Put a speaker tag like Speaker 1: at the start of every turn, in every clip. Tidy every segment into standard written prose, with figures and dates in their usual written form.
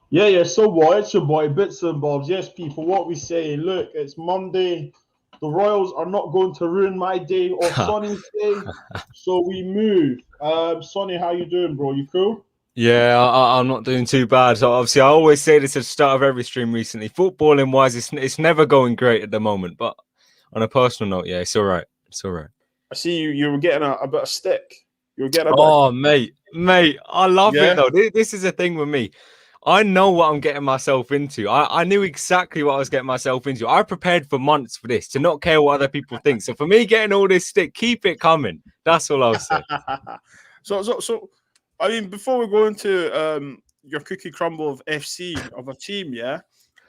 Speaker 1: Yeah. So what? It's your boy Bitz and Bobz. Yes, people. What we say? Look, it's Monday. The Royals are not going to ruin my day or Sonny's day, so we move. Sonny, how you doing, bro? You cool?
Speaker 2: Yeah, I'm not doing too bad. So obviously, I always say this at the start of every stream recently. Footballing wise, it's never going great at the moment. But on a personal note, yeah, it's all right. It's all right.
Speaker 1: I see you. You were getting a bit of stick. You were getting a bit.
Speaker 2: Oh, mate, I love it
Speaker 1: Yeah.
Speaker 2: though. This is a thing with me. I know what I'm getting myself into. I knew exactly what I was getting myself into. I prepared for months for this to not care what other people think. So for me, getting all this stick, keep it coming. That's all I'll say.
Speaker 1: So, I mean, before we go into your cookie crumble of FC of a team, yeah.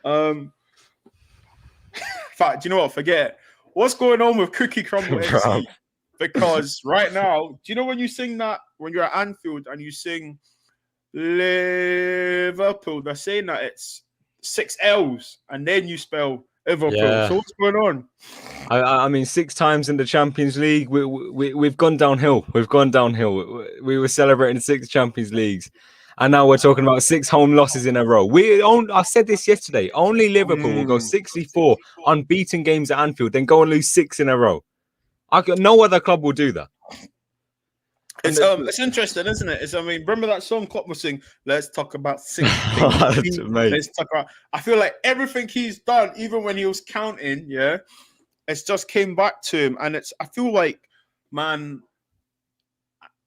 Speaker 1: In fact, do you know what? Forget it. What's going on with Cookie Crumble FC? Because right now, do you know when you sing that when you're at Anfield and you sing Liverpool? They're saying that it's 6 L's and then you spell Liverpool.
Speaker 2: Yeah.
Speaker 1: So what's going on?
Speaker 2: I mean, 6 times in the Champions League, we've gone downhill. We've gone downhill. We were celebrating 6 Champions Leagues, and now we're talking about 6 home losses in a row. I said this yesterday. Only Liverpool will go 64 unbeaten games at Anfield, then go and lose 6 in a row. No other club will do that.
Speaker 1: It's interesting, isn't it? I mean, remember that song Klopp was singing? Let's talk about 6 Let's talk about. I feel like everything he's done, even when he was counting, yeah, it's just came back to him, and I feel like, man,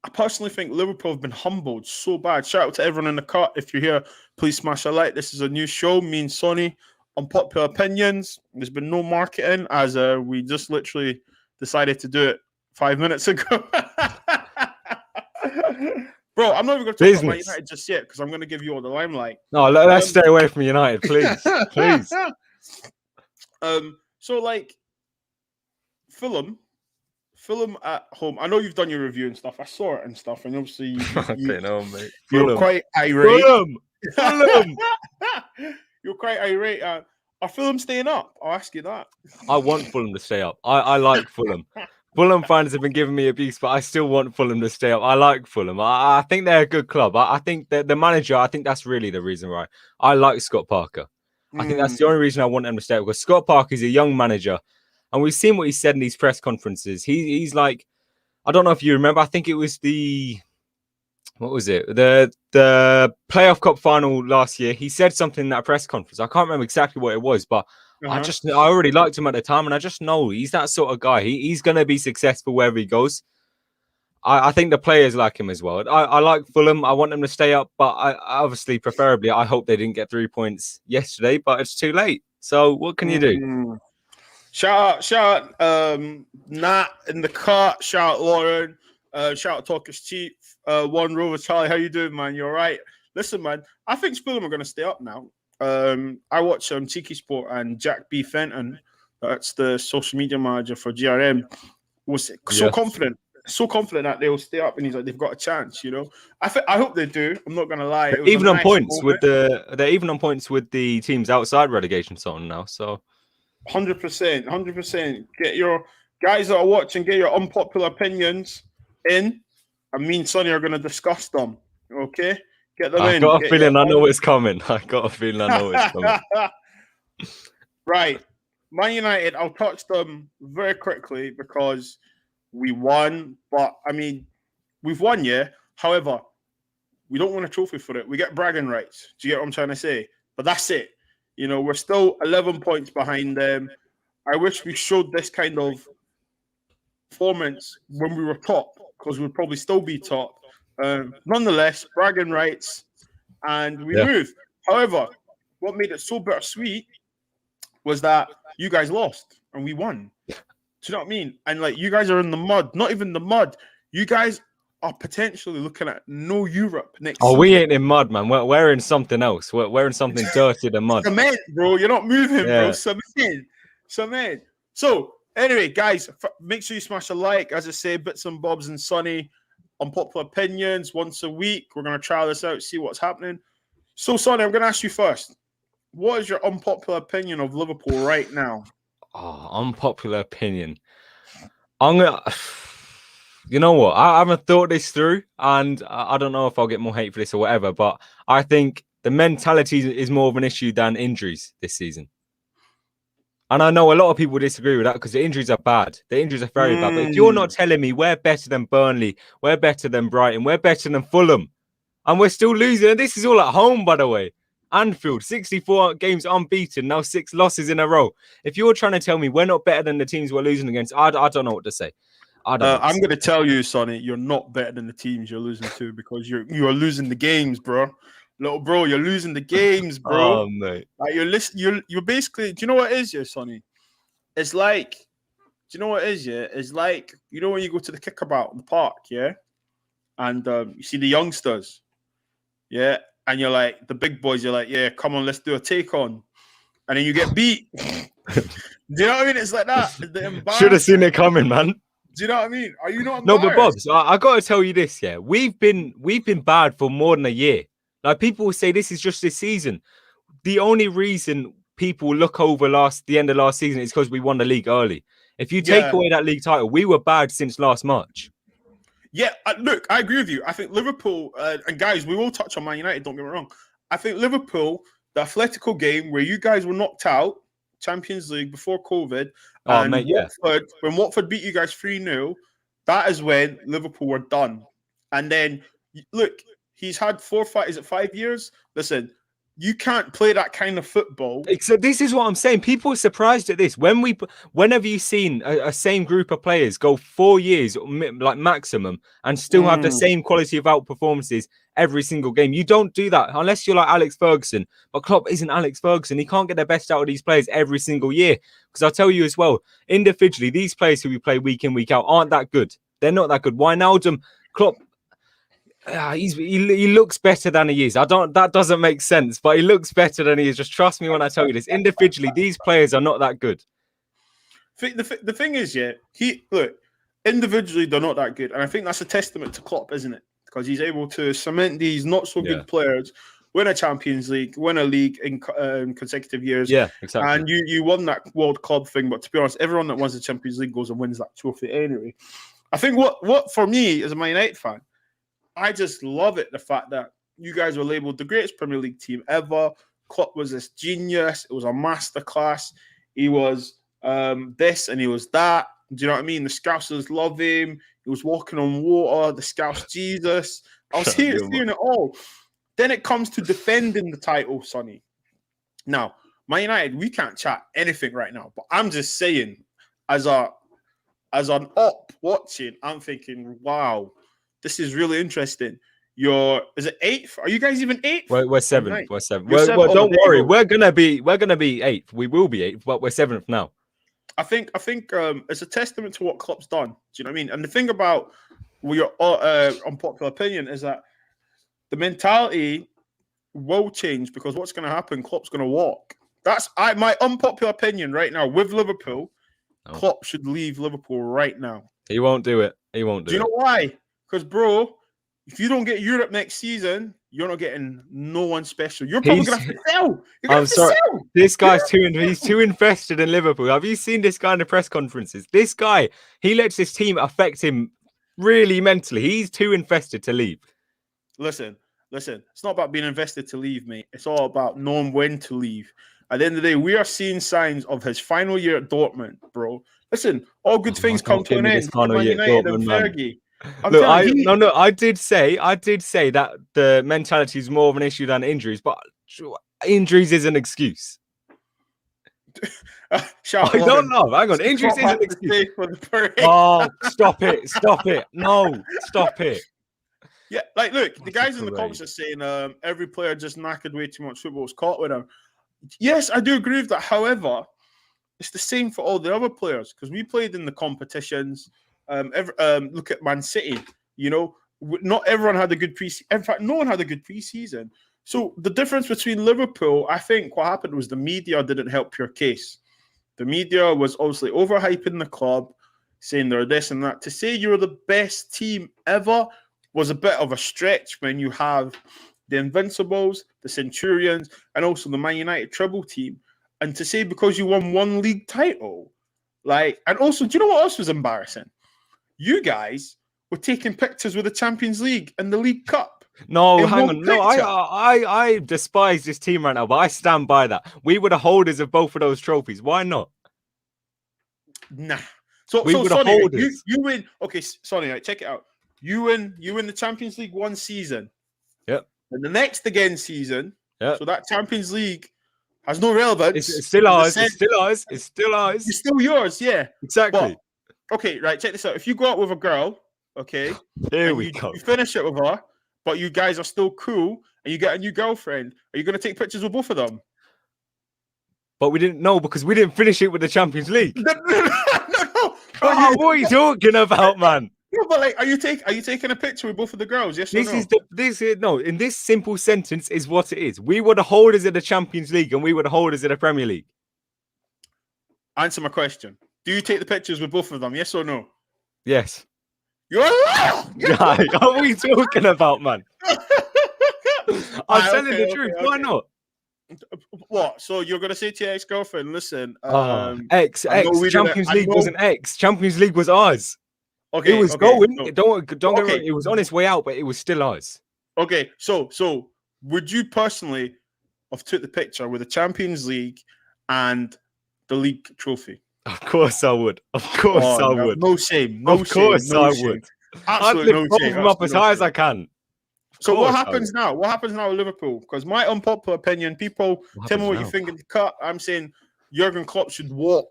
Speaker 1: I personally think Liverpool have been humbled so bad. Shout out to everyone in the cut. If you're here, please smash a like. This is a new show. Me and Sonny, Unpopular Opinions. There's been no marketing as we just literally decided to do it 5 minutes ago. Bro, I'm not even going to talk about Man United just yet because I'm going to give you all the limelight.
Speaker 2: No, let's stay away from United, please. Please.
Speaker 1: So, like, Fulham at home. I know you've done your review and stuff. I saw it and stuff. And obviously, you're quite irate.
Speaker 2: Fulham.
Speaker 1: You're quite irate. Are Fulham staying up? I'll ask you that.
Speaker 2: I want Fulham to stay up. I like Fulham. Fulham fans have been giving me abuse, but I still want Fulham to stay up. I like Fulham. I think they're a good club. I think that the manager, I think that's really the reason why. I like Scott Parker. I think that's the only reason I want him to stay up, because Scott Parker is a young manager. And we've seen what he said in these press conferences. He's like, I don't know if you remember, I think it was what was it? The playoff cup final last year. He said something in that press conference. I can't remember exactly what it was, but I already liked him at the time, and I just know he's that sort of guy. He's going to be successful wherever he goes. I think the players like him as well. I like Fulham. I want them to stay up, but I obviously, preferably, I hope they didn't get 3 points yesterday, but it's too late. So what can you do?
Speaker 1: Shout out, Nat in the cut. Shout out, Lauren. Shout out, Talkers Chief. One Rover Charlie. How you doing, man? You all right? Listen, man. I think Fulham are going to stay up now. I watch Cheeky Sport, and Jack B. Fenton, that's the social media manager for GRM, was so confident that they'll stay up, and he's like, they've got a chance, you know. I hope they do. I'm not gonna lie.
Speaker 2: They're even on points with the teams outside relegation zone now. So
Speaker 1: 100%. Get your guys that are watching, get your unpopular opinions in. And me and Sonny are gonna discuss them. Okay? Get them in.
Speaker 2: I got a feeling I know it's coming.
Speaker 1: Right. Man United, I'll touch them very quickly because we won. But, I mean, we've won, yeah. However, we don't win a trophy for it. We get bragging rights. Do you get what I'm trying to say? But that's it. You know, we're still 11 points behind them. I wish we showed this kind of performance when we were top, because we'd probably still be top. Nonetheless, bragging rights, and we moved. However, what made it so bittersweet was that you guys lost and we won. Do you know what I mean? And like, you guys are in the mud, not even the mud. You guys are potentially looking at no Europe next season.
Speaker 2: We ain't in mud, man. We're in something else. We're in something dirtier than mud.
Speaker 1: Cement, bro. You're not moving, bro. Cement. So, anyway, guys, make sure you smash a like. As I say, Bitz and Bobz and Sonny, Unpopular Opinions, once a week. We're going to try this out, see what's happening. So, Sonny, I'm going to ask you first. What is your unpopular opinion of Liverpool right now?
Speaker 2: Unpopular opinion. You know what? I haven't thought this through, and I don't know if I'll get more hate for this or whatever, but I think The mentality is more of an issue than injuries this season. And I know a lot of people disagree with that because the injuries are bad. The injuries are very bad. But if you're not telling me we're better than Burnley, we're better than Brighton, we're better than Fulham, and we're still losing, and this is all at home, by the way. Anfield, 64 games unbeaten, now 6 losses in a row. If you're trying to tell me we're not better than the teams we're losing against, I don't know what to say. I'm
Speaker 1: going to tell you, Sonny, you're not better than the teams you're losing to because you are losing the games, bro. Little bro, you're losing the games, bro.
Speaker 2: Oh, mate.
Speaker 1: Like you're basically. Do you know what it is, yeah, Sonny? It's like, do you know what it is, yeah? It's like, you know when you go to the kickabout in the park, yeah, and you see the youngsters, yeah, and you're like the big boys. You're like, yeah, come on, let's do a take on, and then you get beat. Do you know what I mean? It's like that.
Speaker 2: Should have seen it coming, man.
Speaker 1: Do you know what I mean? Are you not?
Speaker 2: No, but Bobz, I got to tell you this, yeah. We've been bad for more than a year. Like people will say this is just this season. The only reason people look over the end of last season is because we won the league early. If you take away that league title, we were bad since last March.
Speaker 1: Yeah, look, I agree with you. I think Liverpool, and guys, we will touch on Man United, don't get me wrong. I think Liverpool, the Atletico game where you guys were knocked out, Champions League before COVID, and
Speaker 2: mate,
Speaker 1: Watford, when Watford beat you guys 3-0, that is when Liverpool were done. And then, look, he's had 5 years? Listen, you can't play that kind of football.
Speaker 2: So this is what I'm saying. People are surprised at this. Whenever you've seen a same group of players go 4 years, like maximum, and still have the same quality of out performances every single game, you don't do that unless you're like Alex Ferguson. But Klopp isn't Alex Ferguson. He can't get the best out of these players every single year. Because I'll tell you as well, individually, these players who we play week in, week out aren't that good. They're not that good. Wijnaldum, Klopp, he looks better than he is. That doesn't make sense, but he looks better than he is. Just trust me when I tell you this. Individually, these players are not that good.
Speaker 1: The thing is, yeah, individually they're not that good, and I think that's a testament to Klopp, isn't it? Because he's able to cement these not so good players, win a Champions League, win a league in consecutive years.
Speaker 2: Yeah, exactly.
Speaker 1: And you won that World Club thing, but to be honest, everyone that wins the Champions League goes and wins that trophy anyway. I think what for me as a Man United fan, I just love it, the fact that you guys were labelled the greatest Premier League team ever. Klopp was this genius. It was a masterclass. He was this and he was that. Do you know what I mean? The Scousers love him. He was walking on water. The Scouse Jesus. I was seeing it all. Then it comes to defending the title, Sonny. Now, Man United, we can't chat anything right now. But I'm just saying, as an op watching, I'm thinking, wow, this is really interesting. Is it 8th? Are you guys even 8th?
Speaker 2: We're 7th. We're 7th. Well, don't worry. We're gonna be 8th. We will be 8th, but we're 7th now.
Speaker 1: I think it's a testament to what Klopp's done. Do you know what I mean? And the thing about your unpopular opinion is that the mentality will change because what's going to happen? Klopp's going to walk. That's my unpopular opinion right now with Liverpool. Oh. Klopp should leave Liverpool right now.
Speaker 2: He won't do it. He won't do it.
Speaker 1: Do you know why? Because, bro, if you don't get Europe next season, you're not getting no one special. You're probably going to have to sell.
Speaker 2: I'm sorry. This guy's he's too invested in Liverpool. Have you seen this guy in the press conferences? This guy, he lets this team affect him really mentally. He's too invested to leave.
Speaker 1: Listen. It's not about being invested to leave, mate. It's all about knowing when to leave. At the end of the day, we are seeing signs of his final year at Dortmund, bro. Listen, all good things come to an end.
Speaker 2: Man United and Fergie. Look, I did say that the mentality is more of an issue than injuries, but injuries is an excuse. I don't know. Hang on, injuries is an excuse. Oh, stop it! No, stop it.
Speaker 1: Yeah, like look, the guys in the comments are saying every player just knackered way too much football, was caught with him. Yes, I do agree with that. However, it's the same for all the other players because we played in the competitions. Look at Man City. You know, not everyone had a good preseason. In fact, no one had a good preseason. So the difference between Liverpool, I think what happened was the media didn't help your case. The media was obviously overhyping the club, saying they're this and that. To say you're the best team ever was a bit of a stretch when you have the Invincibles, the Centurions, and also the Man United treble team. And to say because you won one league title, and also, do you know what else was embarrassing? You guys were taking pictures with the Champions League and the League Cup.
Speaker 2: No,
Speaker 1: in
Speaker 2: hang
Speaker 1: one
Speaker 2: on. No,
Speaker 1: picture.
Speaker 2: I despise this team right now, but I stand by that. We were the holders of both of those trophies. Why not?
Speaker 1: Nah. So
Speaker 2: We were the
Speaker 1: Sonny, right, you
Speaker 2: holders.
Speaker 1: you win. Okay, Sonny, right, check it out. You win the Champions League one season.
Speaker 2: Yep.
Speaker 1: And the next again season.
Speaker 2: Yep.
Speaker 1: So that Champions League has no relevance.
Speaker 2: It's still
Speaker 1: Because
Speaker 2: ours. It's still ours. It's still ours.
Speaker 1: it's still yours, yeah. But
Speaker 2: Exactly.
Speaker 1: okay, right, check this out. If you go out with a girl, okay,
Speaker 2: Here
Speaker 1: and
Speaker 2: we
Speaker 1: you
Speaker 2: go.
Speaker 1: finish it with her, but you guys are still cool and you get a new girlfriend, are you gonna take pictures with both of them?
Speaker 2: But we didn't know because we didn't finish it with the Champions League.
Speaker 1: No.
Speaker 2: Oh, what are you talking about, man?
Speaker 1: No, but like, are you taking a picture with both of the girls? Yes or no?
Speaker 2: No. In this simple sentence is what it is. We were the holders of the Champions League and we were the holders of the Premier League.
Speaker 1: Answer my question. Do you take the pictures with both of them? Yes or no?
Speaker 2: Yes.
Speaker 1: You're a
Speaker 2: Guy, what are we talking about, man? I'm telling the truth. Why not?
Speaker 1: What? So you're gonna say to your ex-girlfriend, listen,
Speaker 2: X Champions League wasn't X. Champions League was ours. It was going.
Speaker 1: So,
Speaker 2: don't get me wrong. It was on its way out, but it was still ours.
Speaker 1: Okay, so would you personally have took the picture with the Champions League and the league trophy?
Speaker 2: Of course I would. Of course I would.
Speaker 1: No shame. No
Speaker 2: of course
Speaker 1: shame, no
Speaker 2: I
Speaker 1: shame.
Speaker 2: would.
Speaker 1: Absolutely
Speaker 2: I'd lift
Speaker 1: no
Speaker 2: both
Speaker 1: shame.
Speaker 2: of them up as high as I can.
Speaker 1: So what happens now? What happens now with Liverpool? Because my unpopular opinion, people tell me what you think in the cut. I'm saying Jurgen Klopp should walk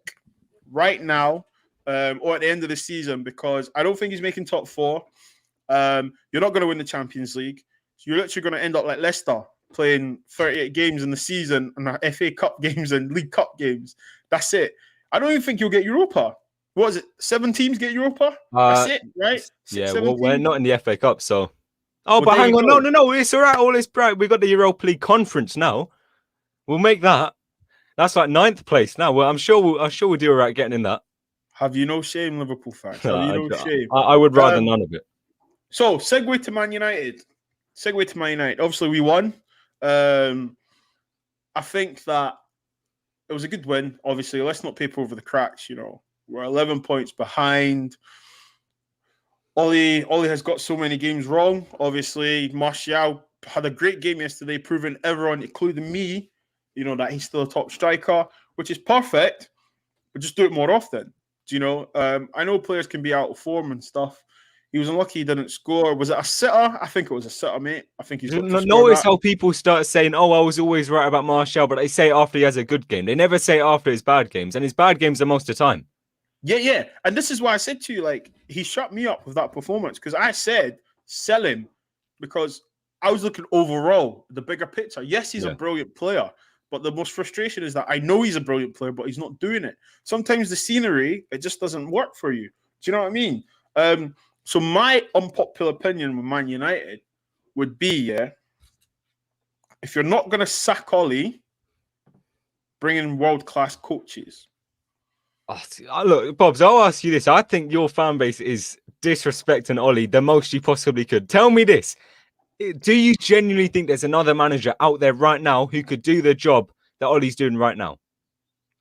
Speaker 1: right now or at the end of the season because I don't think he's making top four. You're not going to win the Champions League. So you're literally going to end up like Leicester playing 38 games in the season and FA Cup games and League Cup games. That's it. I don't even think you'll get Europa. What is it? 7 teams get Europa? That's it, right?
Speaker 2: Yeah, well, we're not in the FA Cup, so... Oh,
Speaker 1: well,
Speaker 2: but hang on. No. It's all right. All is bright. We got the Europa League conference now. We'll make that. That's like 9th place now. Well, I'm sure we'll do all right getting in that.
Speaker 1: Have you no shame, Liverpool fans? Have you no shame?
Speaker 2: I would rather none of it.
Speaker 1: So, segue to Man United. Obviously, we won. I think that it was a good win. Obviously, let's not paper over the cracks. You know, we're 11 points behind. Ollie has got so many games wrong. Obviously, Martial had a great game yesterday, proving everyone, including me, you know, that he's still a top striker, which is perfect, but just do it more often. Do you know? I know players can be out of form and stuff. He was unlucky he didn't score. Was it a sitter? I think it was a sitter, mate. I think he's got to
Speaker 2: notice how people start saying, oh, I was always right about Martial, but they say it after he has a good game. They never say it after his bad games, and his bad games are most of the time.
Speaker 1: Yeah. And this is why I said to you, like, he shut me up with that performance because I said sell him because I was looking overall, the bigger picture. Yes, he's a brilliant player, but the most frustration is that I know he's a brilliant player, but he's not doing it. Sometimes the scenery, it just doesn't work for you. Do you know what I mean? So my unpopular opinion with Man United would be, if you're not going to sack Ollie, bring in world-class coaches.
Speaker 2: Look, Bobz, I'll ask you this. I think your fan base is disrespecting Ollie the most you possibly could. Tell me this. Do you genuinely think there's another manager out there right now who could do the job that Ollie's doing right now?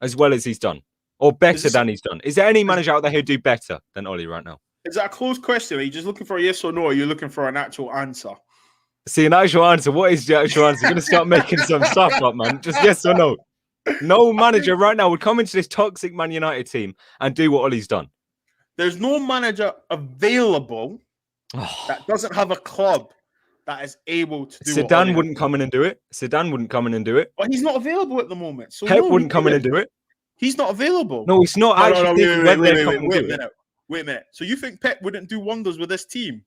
Speaker 2: As well as he's done? Or better than he's done? Is there any manager out there who'd do better than Ollie right now?
Speaker 1: Is that a closed question? Are you just looking for a yes or no? Or are you looking for an actual answer?
Speaker 2: See, an actual answer. What is the actual answer? You're going to start making some stuff up, man. Just yes or no. No manager right now would come into this toxic Man United team and do what Ollie's done.
Speaker 1: There's no manager available that doesn't have a club that is able to do
Speaker 2: Zidane wouldn't come in and do it. Zidane wouldn't come in and do it.
Speaker 1: But he's not available at the moment. So
Speaker 2: Pep wouldn't come in and do it.
Speaker 1: He's not available.
Speaker 2: No, it's not actually.
Speaker 1: Wait a minute. So you think Pep wouldn't do wonders with this team?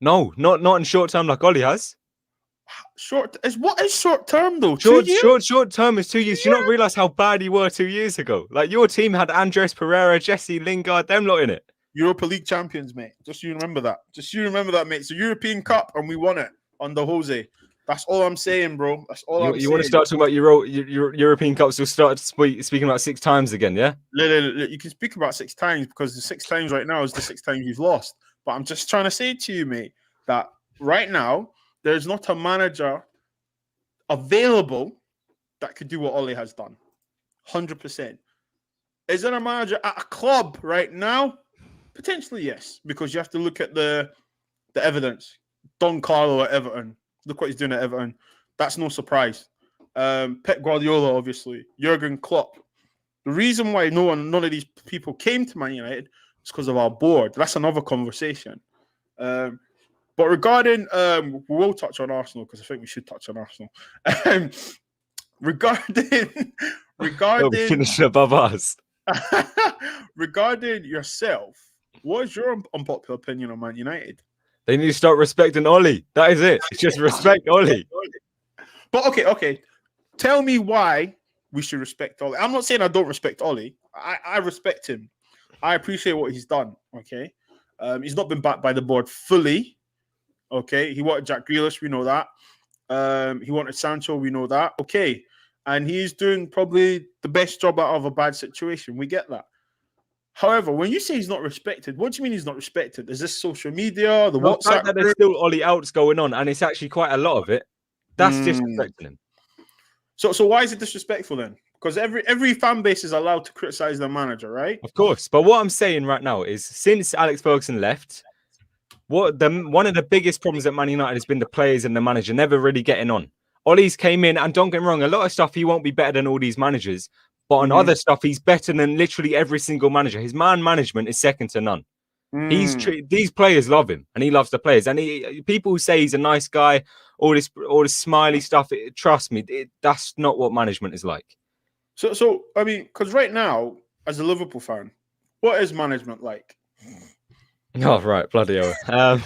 Speaker 2: No, not in short term like Ollie has.
Speaker 1: What is short term though?
Speaker 2: Short term is 2 years. Do you not realize how bad you were 2 years ago? Like your team had Andres Pereira, Jesse Lingard, them lot in it.
Speaker 1: Europa League champions, mate. Just you remember that. Mate. So European Cup and we won it under Jose. That's all I'm saying, bro. That's all I'm saying.
Speaker 2: You want to start talking about European Cups? We'll start speaking about 6 times again, yeah?
Speaker 1: You can speak about 6 times because the 6 times right now is the 6 times you've lost. But I'm just trying to say to you, mate, that right now there's not a manager available that could do what Ollie has done. 100%. Is there a manager at a club right now? Potentially, yes, because you have to look at the evidence. Don Carlo at Everton. Look what he's doing at Everton. That's no surprise. Pep Guardiola, obviously. Jurgen Klopp. The reason why none of these people came to Man United is because of our board. That's another conversation. But regarding, we will touch on Arsenal because I think we should touch on Arsenal. Regarding
Speaker 2: finish above us.
Speaker 1: Regarding yourself, what is your unpopular opinion on Man United?
Speaker 2: They need to start respecting Ollie. That is it. It's just respect Ollie.
Speaker 1: But okay. Tell me why we should respect Ollie. I'm not saying I don't respect Ollie. I respect him. I appreciate what he's done. Okay. He's not been backed by the board fully. Okay. He wanted Jack Grealish. We know that. He wanted Sancho. We know that. Okay. And he's doing probably the best job out of a bad situation. We get that. However, when you say he's not respected, what do you mean he's not respected? Is this social media, the WhatsApp?
Speaker 2: That there's still Ollie outs going on, and it's actually quite a lot of it. That's disrespecting him.
Speaker 1: So why is it disrespectful then? Because every fan base is allowed to criticize their manager, right?
Speaker 2: Of course. But what I'm saying right now is since Alex Ferguson left, one of the biggest problems at Man United has been the players and the manager never really getting on. Ollie's came in, and don't get me wrong, a lot of stuff he won't be better than all these managers, but on other stuff he's better than literally every single manager. His man management is second to none. These players love him, and he loves the players. And people who say he's a nice guy, all this smiley stuff. Trust me, that's not what management is like.
Speaker 1: So I mean, because right now, as a Liverpool fan, what is management like?
Speaker 2: Oh right, bloody hell!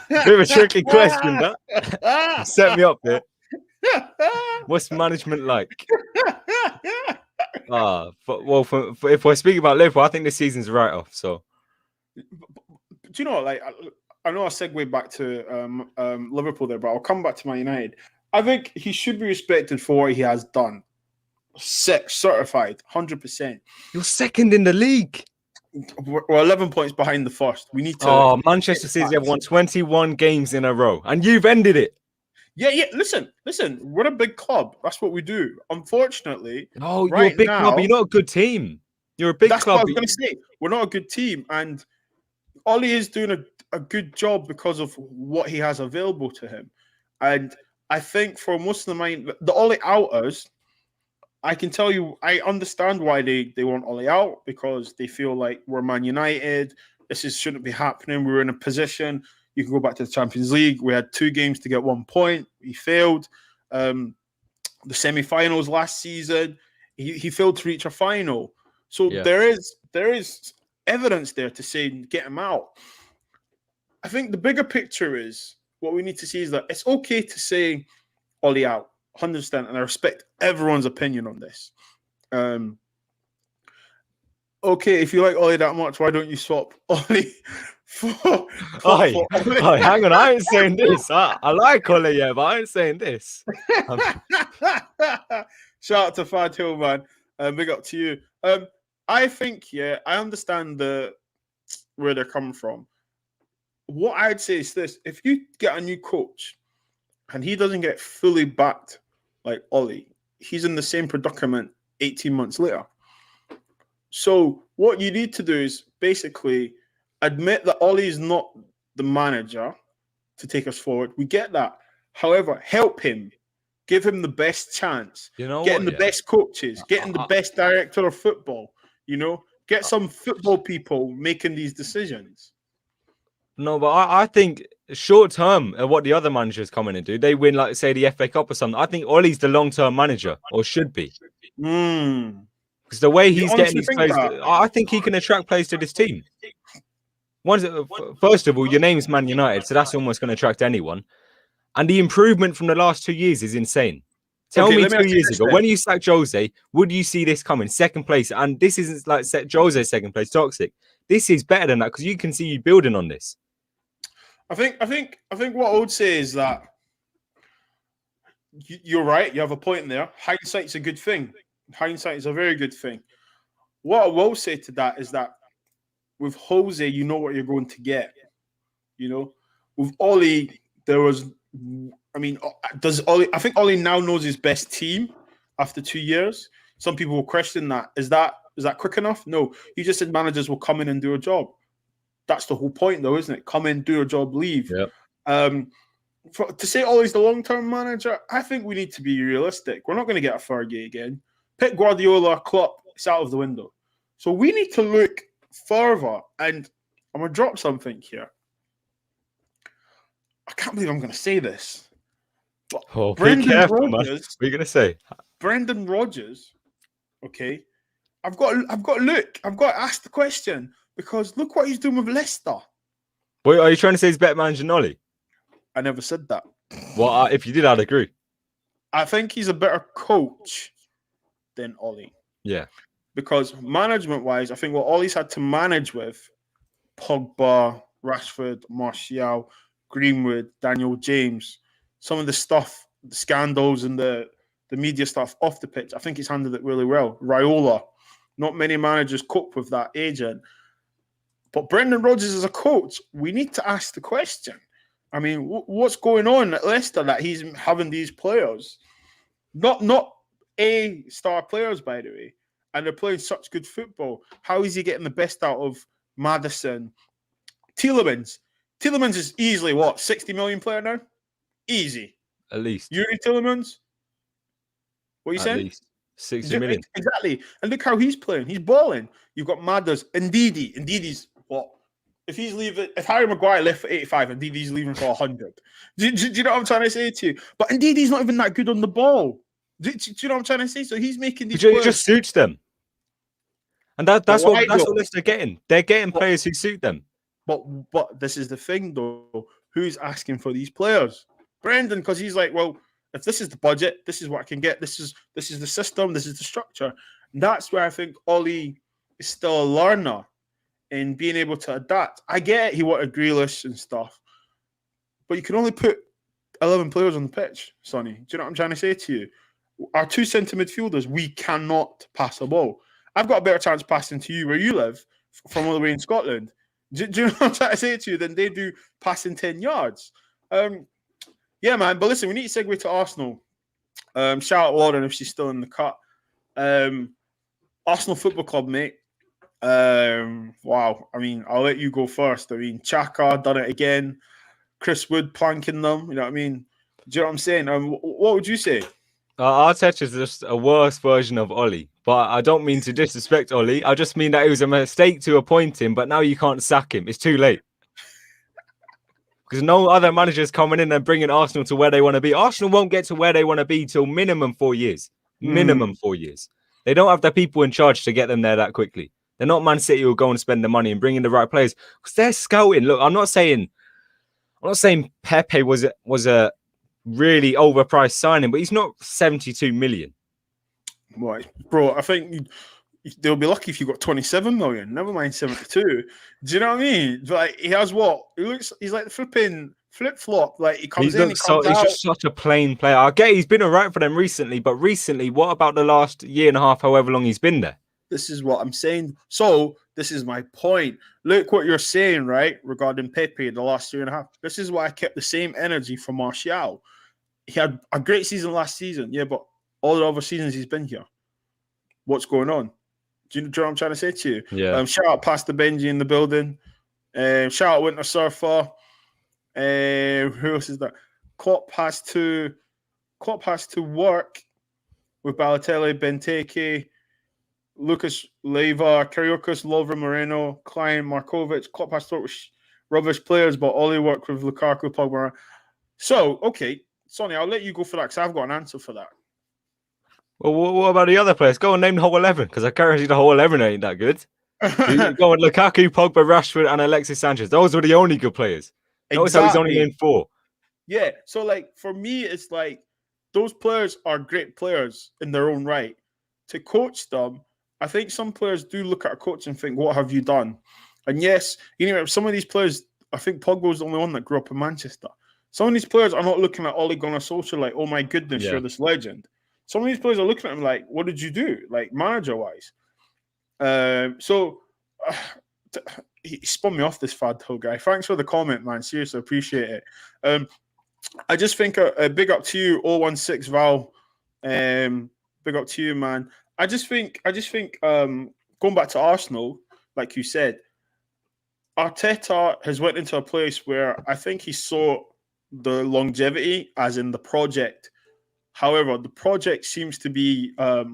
Speaker 2: Bit of a tricky question, that set me up there. What's management like? If we're speaking about Liverpool, I think this season's a write-off. So,
Speaker 1: do you know, like, I know I segue back to Liverpool there, but I'll come back to Man United. I think he should be respected for what he has done. Certified, 100%.
Speaker 2: You're second in the league.
Speaker 1: We're 11 points behind the first. We need to.
Speaker 2: Oh, Manchester City have won 21 games in a row, and you've ended it.
Speaker 1: Yeah. Listen. We're a big club. That's what we do. Unfortunately,
Speaker 2: you're a big club. But you're not a good team. You're a big club.
Speaker 1: That's what I was going to say. We're not a good team, and Ollie is doing a good job because of what he has available to him. And I think for most of the Ollie outers, I can tell you, I understand why they want Ollie out, because they feel like we're Man United. This shouldn't be happening. We're in a position. You can go back to the Champions League. We had 2 games to get 1 point. He failed. The semi-finals last season, he failed to reach a final. So there is evidence there to say get him out. I think the bigger picture is what we need to see is that it's okay to say Ollie out. 100%, and I respect everyone's opinion on this. Okay, if you like Ollie that much, why don't you swap Ollie for
Speaker 2: Ollie? Hang on, I ain't saying this. I like Ollie, but I ain't saying this.
Speaker 1: Shout out to Fad Hill, man. Big up to you. I think, I understand where they're coming from. What I'd say is this: if you get a new coach and he doesn't get fully backed like Ollie, he's in the same predicament 18 months later. So what you need to do is basically admit that Ollie is not the manager to take us forward. We get that. However, help him. Give him the best chance. Getting the best coaches. Getting the best director of football. Get some football people making these decisions.
Speaker 2: No, but I think short term, what the other managers come in and do, they win, like, say, the FA Cup or something. I think Ollie's the long-term manager, or should be. Because the way he's getting these players, I think he can attract players to this team. First of all, your name's Man United, so that's almost going to attract anyone. And the improvement from the last 2 years is insane. Tell me 2 years ago, when you sacked Jose, would you see this coming? Second place, and this isn't like Jose's second place toxic. This is better than that, because you can see you building on this.
Speaker 1: I think what I would say is that you're right. You have a point there. Hindsight's a good thing. Hindsight is a very good thing. What I will say to that is that with Jose, you know what you're going to get. With Ollie, does Ollie? I think Ollie now knows his best team after 2 years. Some people will question that. Is that quick enough? No. You just said managers will come in and do a job. That's the whole point, though, isn't it? Come in, do a job, leave.
Speaker 2: Yep.
Speaker 1: To say Ollie's the long-term manager, I think we need to be realistic. We're not going to get a Fergie again. Pep Guardiola, Klopp, it's out of the window. So we need to look further. And I'm going to drop something here. I can't believe I'm going to say this. But
Speaker 2: Oh, be
Speaker 1: Brendan
Speaker 2: careful, man.
Speaker 1: Rodgers.
Speaker 2: What are you gonna say?
Speaker 1: Brendan Rodgers. Okay. I've got to look. I've got to ask the question because look what he's doing with Leicester.
Speaker 2: Wait, are you trying to say he's better manager than Ollie?
Speaker 1: I never said that.
Speaker 2: Well, if you did, I'd agree.
Speaker 1: I think he's a better coach than Ollie.
Speaker 2: Yeah.
Speaker 1: Because management-wise, I think what Ollie's had to manage with Pogba, Rashford, Martial, Greenwood, Daniel James, some of the stuff, the scandals and the media stuff off the pitch, I think he's handled it really well. Raiola, not many managers cope with that agent. But Brendan Rodgers as a coach, we need to ask the question. I mean, what's going on at Leicester that he's having these players? Not A-star players, by the way, and they're playing such good football. How is he getting the best out of Maddison? Tielemans. Tielemans is easily, 60 million player now? Easy.
Speaker 2: At least.
Speaker 1: Yuri Tielemans? What are you saying?
Speaker 2: At least 60 million.
Speaker 1: Exactly. And look how he's playing. He's balling. You've got Madders. Ndidi. Ndidi's what? If he's leaving, if Harry Maguire left for 85 and Ndidi's leaving for 100. Do you know what I'm trying to say to you? But Ndidi's not even that good on the ball. Do you know what I'm trying to say? So he's making these
Speaker 2: It just suits them. And that's what Leicester are getting. They're getting players who suit them.
Speaker 1: But this is the thing, though. Who's asking for these players? Brendan, because he's like, well, if this is the budget, this is what I can get. This is the system. This is the structure. And that's where I think Ollie is still a learner in being able to adapt. I get it, he wanted Grealish and stuff, but you can only put 11 players on the pitch, Sonny. Do you know what I'm trying to say to you? Our two centre midfielders, we cannot pass a ball. I've got a better chance passing to you where you live from all the way in Scotland. Do you know what I'm trying to say to you than they do passing 10 yards? Yeah, man. But listen, we need to segue to Arsenal. Shout out Lauren if she's still in the cut. Arsenal Football Club, mate. Wow. I mean, I'll let you go first. I mean, Xhaka done it again. Chris Wood planking them. You know what I mean? Do you know what I'm saying? What would you say?
Speaker 2: Arteta is just a worse version of Ollie. But I don't mean to disrespect Ollie. I just mean that it was a mistake to appoint him, but now you can't sack him. It's too late. Because no other manager's coming in and bringing Arsenal to where they want to be. Arsenal won't get to where they want to be till minimum 4 years. Minimum 4 years. They don't have the people in charge to get them there that quickly. They're not Man City who'll go and spend the money and bring in the right players. Because they're scouting. Look, I'm not saying Pepe was a really overpriced signing, but he's not 72 million.
Speaker 1: Right, bro, I think they'll be lucky if you got 27 million. Never mind 72. Do you know what I mean? Like he has what? He's like the flipping flip-flop. Like he comes in, he's
Speaker 2: just such a plain player. I get he's been alright for them recently, but recently, what about the last year and a half, however long he's been there?
Speaker 1: This is what I'm saying. So this is my point. Look what you're saying, right? Regarding Pepe the last year and a half. This is why I kept the same energy for Martial. He had a great season last season, yeah, but all the other seasons he's been here. What's going on? Do you know what I'm trying to say to you?
Speaker 2: Yeah.
Speaker 1: Shout out Pastor Benji in the building. Shout out Winter Surfer. Who else is that? Klopp has to work with Balotelli, Benteke, Lucas Leiva, Kariukas, Lovren Moreno, Klein, Markovic. Klopp has to work with rubbish players, but Ollie worked with Lukaku, Pogba. So, okay, Sonny, I'll let you go for that because I've got an answer for that.
Speaker 2: Well, what about the other players? Go and name the whole 11 because I guarantee the whole 11 ain't that good. Go on, Lukaku, Pogba, Rashford, and Alexis Sanchez. Those were the only good players. Notice how he's only named 4.
Speaker 1: Yeah, so like for me, it's like those players are great players in their own right. To coach them, I think some players do look at a coach and think, "What have you done?" And yes, you know, some of these players, I think Pogba was the only one that grew up in Manchester. Some of these players are not looking at Ole Gunnar Solskjaer like, "Oh my goodness, you're this legend." Some of these players are looking at him like, "What did you do?" Like manager-wise. He spun me off this fad hill guy. Thanks for the comment, man. Seriously, appreciate it. I just think a big up to you, 016 Val. Big up to you, man. I just think going back to Arsenal, like you said, Arteta has went into a place where I think he saw the longevity, as in the project. However, the project seems to be a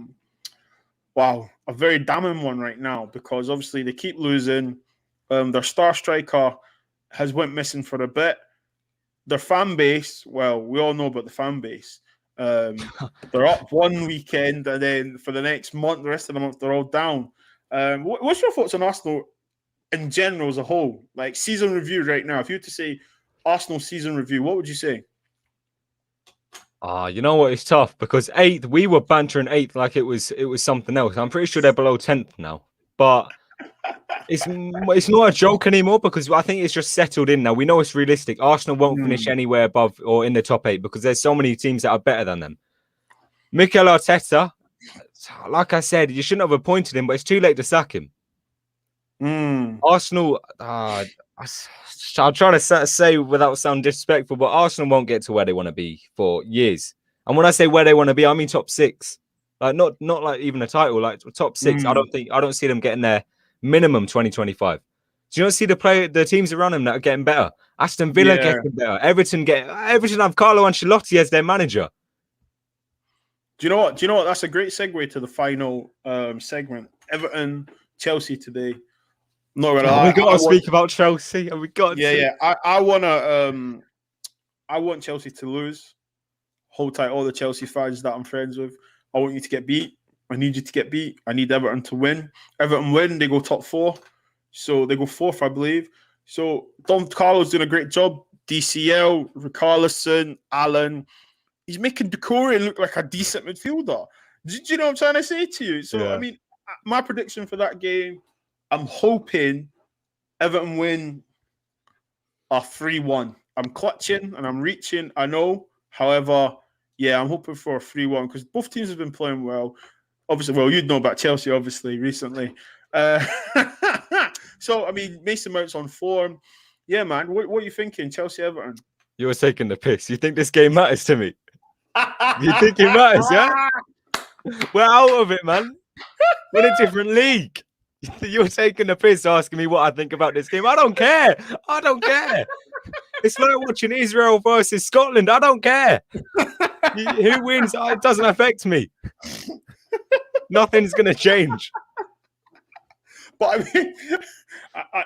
Speaker 1: very damning one right now, because obviously they keep losing. Their star striker has went missing for a bit. Their fan base, well, we all know about the fan base. They're up one weekend, and then for the next month, the rest of the month, they're all down. What's your thoughts on Arsenal in general as a whole? Like season review right now. If you were to say Arsenal season review, what would you say?
Speaker 2: You know what? It's tough because eighth, we were bantering eighth like it was something else. I'm pretty sure they're below 10th now, but it's not a joke anymore because I think it's just settled in now. We know it's realistic. Arsenal won't finish anywhere above or in the top 8 because there's so many teams that are better than them. Mikel Arteta, like I said, you shouldn't have appointed him, but it's too late to sack him. Arsenal, I'm trying to say without sounding disrespectful, but Arsenal won't get to where they want to be for years. And when I say where they want to be, I mean top 6. Like not like even a title, like top 6. I don't see them getting there minimum 2025. Do you not see the teams around them that are getting better? Aston Villa getting better. Everton have Carlo Ancelotti as their manager.
Speaker 1: Do you know what? That's a great segue to the final segment. Everton, Chelsea today. No, we
Speaker 2: got to speak about Chelsea. We got
Speaker 1: I want Chelsea to lose. Hold tight, all the Chelsea fans that I'm friends with. I want you to get beat. I need you to get beat. I need Everton to win. Everton win, they go top 4. So they go 4th, I believe. So Don Carlo's doing a great job. DCL, Richarlison, Allen. He's making Decore look like a decent midfielder. Do you know what I'm trying to say to you? So, I mean, my prediction for that game, I'm hoping Everton win a 3-1. I'm clutching and I'm reaching, I know. However, I'm hoping for a 3-1 because both teams have been playing well. Obviously, well, you'd know about Chelsea, obviously, recently. So, I mean, Mason Mount's on form. Yeah, man. What are you thinking, Chelsea-Everton?
Speaker 2: You were taking the piss. You think this game matters to me? You think it matters, yeah? We're out of it, man. We're in a different league. You're taking the piss asking me what I think about this game. I don't care. It's like watching Israel versus Scotland. I don't care. Who wins? It doesn't affect me. Nothing's going to change.
Speaker 1: But I mean,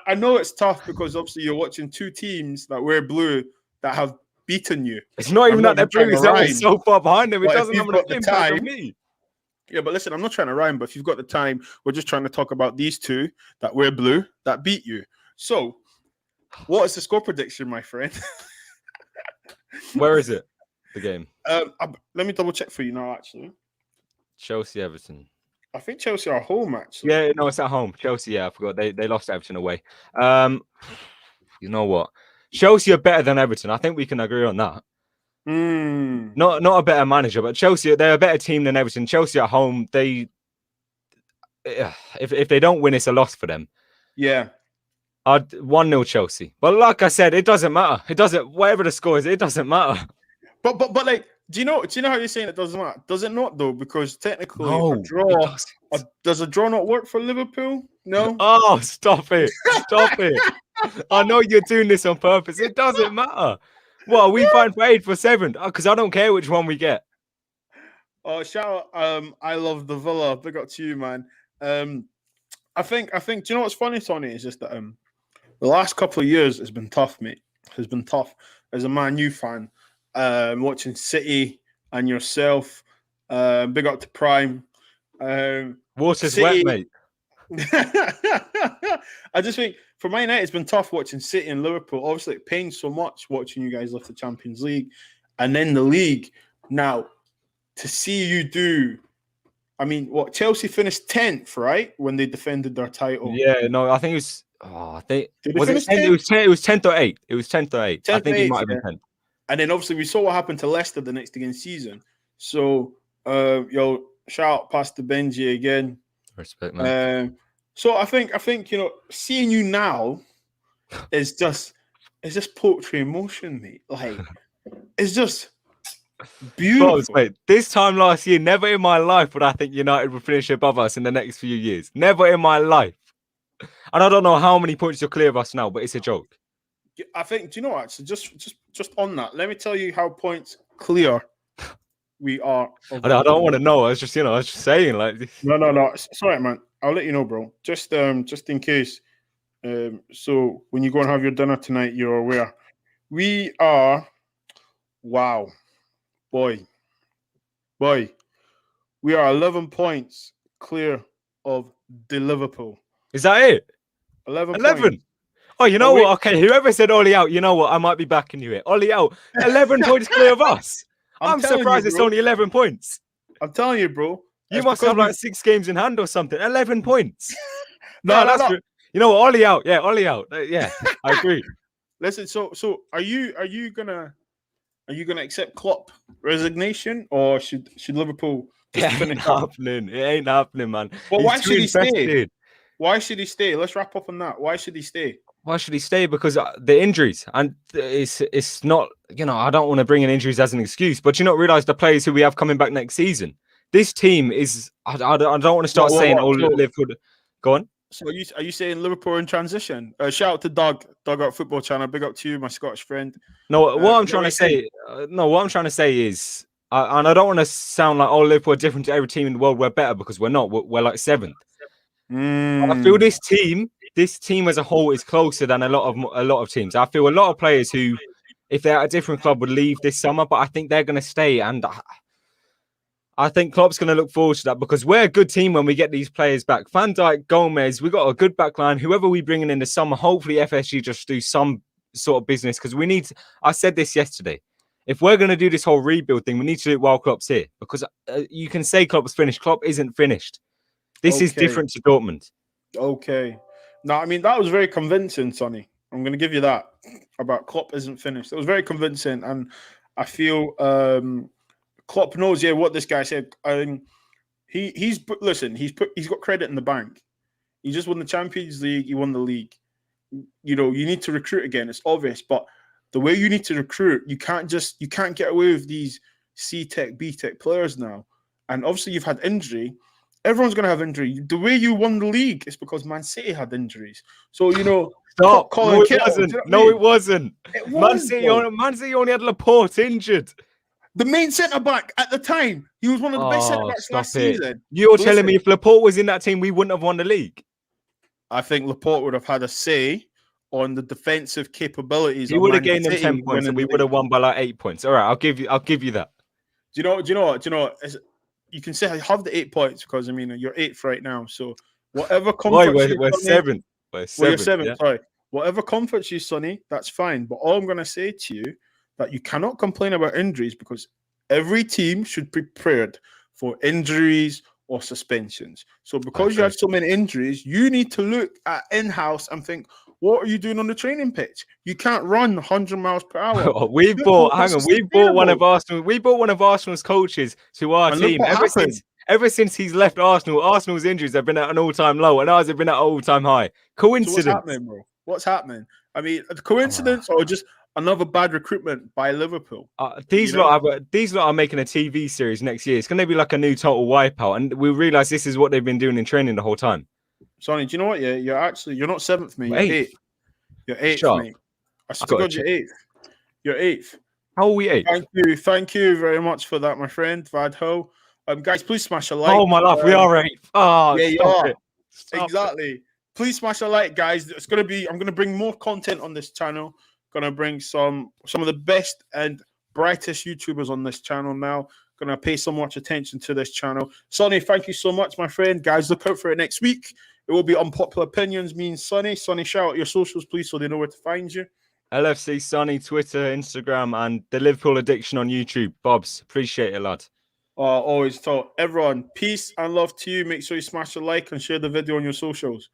Speaker 1: I know it's tough because obviously you're watching two teams that wear blue that have beaten you.
Speaker 2: It's not even that they're blue. It's that we're so far behind them. It doesn't have an impact on me.
Speaker 1: Yeah, but listen, I'm not trying to rhyme, but if you've got the time, we're just trying to talk about these two that wear blue that beat you. So, what is the score prediction, my friend?
Speaker 2: Where is it? The game?
Speaker 1: Let me double check for you now, actually.
Speaker 2: Chelsea, Everton.
Speaker 1: I think Chelsea are home, actually.
Speaker 2: Yeah, no, it's at home. Chelsea, I forgot. They lost Everton away. You know what? Chelsea are better than Everton. I think we can agree on that. Not a better manager, but Chelsea, they're a better team than Everton. Chelsea at home, if they don't win, it's a loss for them.
Speaker 1: Yeah.
Speaker 2: I'd 1-0 Chelsea. But like I said, it doesn't matter. It doesn't, whatever the score is, it doesn't matter.
Speaker 1: But like, do you know how you're saying it doesn't matter? Does it not though? Because technically, a draw, does a draw not work for Liverpool? No.
Speaker 2: Oh, stop it! Stop it! I know you're doing this on purpose. It doesn't matter. Well, we find for 8 for 7 because I don't care which one we get.
Speaker 1: Oh, shout out! I love the Villa. Big up to you, man. I think. Do you know what's funny, Sonny? Is just that the last couple of years has been tough, mate. Has been tough as a Man U fan. Watching City and yourself. Big up to Prime.
Speaker 2: Water's wet, mate.
Speaker 1: I just think for Man United, it's been tough watching City and Liverpool. Obviously, it pains so much watching you guys lift the Champions League and then the league. Now, to see you do, I mean, what Chelsea finished 10th, right? When they defended their title.
Speaker 2: Yeah, no, I think it was. Oh, I think it was 10th? It was 10th or 8th. It was 10th or 8th. I think it might have been 10th.
Speaker 1: And then obviously we saw what happened to Leicester the next against season. So, shout out Pastor Benji again.
Speaker 2: Respect, man.
Speaker 1: So I think seeing you now is just poetry in motion, mate. Like it's just beautiful.
Speaker 2: Bobz, mate, this time last year, never in my life would I think United would finish above us in the next few years. Never in my life. And I don't know how many points you're clear of us now, but it's a joke.
Speaker 1: I think. Do you know what? So just on that, let me tell you how points clear we are.
Speaker 2: I don't want to know. I was just saying, like.
Speaker 1: No. Sorry, man. I'll let you know, bro. Just in case. So when you go and have your dinner tonight, you're aware. We are. Wow, boy. We are 11 points clear of the Liverpool.
Speaker 2: Is that it?
Speaker 1: 11
Speaker 2: points. Oh, you know what? Okay, whoever said Ollie out, you know what? I might be backing you here. Ollie out, 11 points clear of us. I'm surprised it's only 11 points.
Speaker 1: I'm telling you, bro.
Speaker 2: You must have like 6 games in hand or something. 11 points.
Speaker 1: No.
Speaker 2: You know what? Ollie out. Yeah, Ollie out. Yeah, I agree.
Speaker 1: Listen, so are you gonna accept Klopp resignation, or should Liverpool just finish
Speaker 2: happening? It ain't happening, man.
Speaker 1: But why should he stay? Why should he stay? Let's wrap up on that. Why should he stay?
Speaker 2: Why should he stay? Because the injuries, and it's not, I don't want to bring in injuries as an excuse, but you not realize the players who we have coming back next season. This team is. I don't want to start saying, Liverpool. Go on.
Speaker 1: So are you saying Liverpool in transition? Shout out to Doug out Football Channel. Big up to you, my Scottish friend.
Speaker 2: No, what I'm trying to say. What I'm trying to say is, and I don't want to sound like Liverpool are different to every team in the world. We're better because we're not. We're like 7th. I feel this team as a whole is closer than a lot of teams. I feel a lot of players who, if they're at a different club, would leave this summer, but I think they're going to stay. And I think Klopp's going to look forward to that because we're a good team when we get these players back. Van Dijk, Gomez, we got a good back line. Whoever we bring in the summer, hopefully FSG just do some sort of business because we need. I said this yesterday. If we're going to do this whole rebuild thing, we need to do it while Klopp's here because you can say Klopp's finished. Klopp isn't finished. This is different to Dortmund.
Speaker 1: Okay. No, I mean, that was very convincing, Sonny. I'm going to give you that about Klopp isn't finished. It was very convincing. And I feel Klopp knows, what this guy said. He's got credit in the bank. He just won the Champions League. He won the league. You need to recruit again. It's obvious. But the way you need to recruit, you can't get away with these C-Tech, B-Tech players now. And obviously you've had injury. Everyone's going to have injury. The way you won the league is because Man City had injuries. So,
Speaker 2: stop. No, it wasn't. Man City only had Laporte injured.
Speaker 1: The main centre-back at the time, he was one of the best centre-backs last season.
Speaker 2: You're telling me if Laporte was in that team, we wouldn't have won the league?
Speaker 1: I think Laporte would have had a say on the defensive capabilities.
Speaker 2: He would have gained them 10 points and we would have won by like 8 points. All right, I'll give you that.
Speaker 1: Do you know what? You can say I have the 8 points because you're 8th right now. So whatever comforts
Speaker 2: we're 7th.
Speaker 1: You're 7th. Yeah. Sorry, whatever comforts you, Sonny, that's fine. But all I'm going to say to you that you cannot complain about injuries because every team should be prepared for injuries or suspensions. So because you have so many injuries, you need to look at in-house and think, what are you doing on the training pitch? You can't run 100 miles per hour. We bought
Speaker 2: one of Arsenal's coaches to our team. Ever since he's left Arsenal's injuries have been at an all-time low, and ours have been at an all-time high. Coincidence?
Speaker 1: So what's happening, bro? What's happening? I mean, a coincidence or just another bad recruitment by Liverpool?
Speaker 2: These lot are making a TV series next year. It's going to be like a new Total Wipeout, and we realize this is what they've been doing in training the whole time.
Speaker 1: Sonny, do you know what? Yeah, you're not 7th, mate. You're 8th. You're 8th, mate. I swear to God, you're 8th. You're 8th.
Speaker 2: How are we 8th?
Speaker 1: Thank you very much for that, my friend Vadho. Guys, please smash a like.
Speaker 2: Oh my life, we are 8th. Oh,
Speaker 1: yeah, you are. Exactly. Please smash a like, guys. I'm gonna bring more content on this channel. Gonna bring some of the best and brightest YouTubers on this channel now. Gonna pay so much attention to this channel. Sonny, thank you so much, my friend. Guys, look out for it next week. It will be Unpopular Opinions, me and Sonny. Sonny, shout out your socials, please, so they know where to find you.
Speaker 2: LFC Sonny, Twitter, Instagram, and the Liverpool Addiction on YouTube. Bobz, appreciate it, lad.
Speaker 1: Always tell everyone, peace and love to you. Make sure you smash a like and share the video on your socials.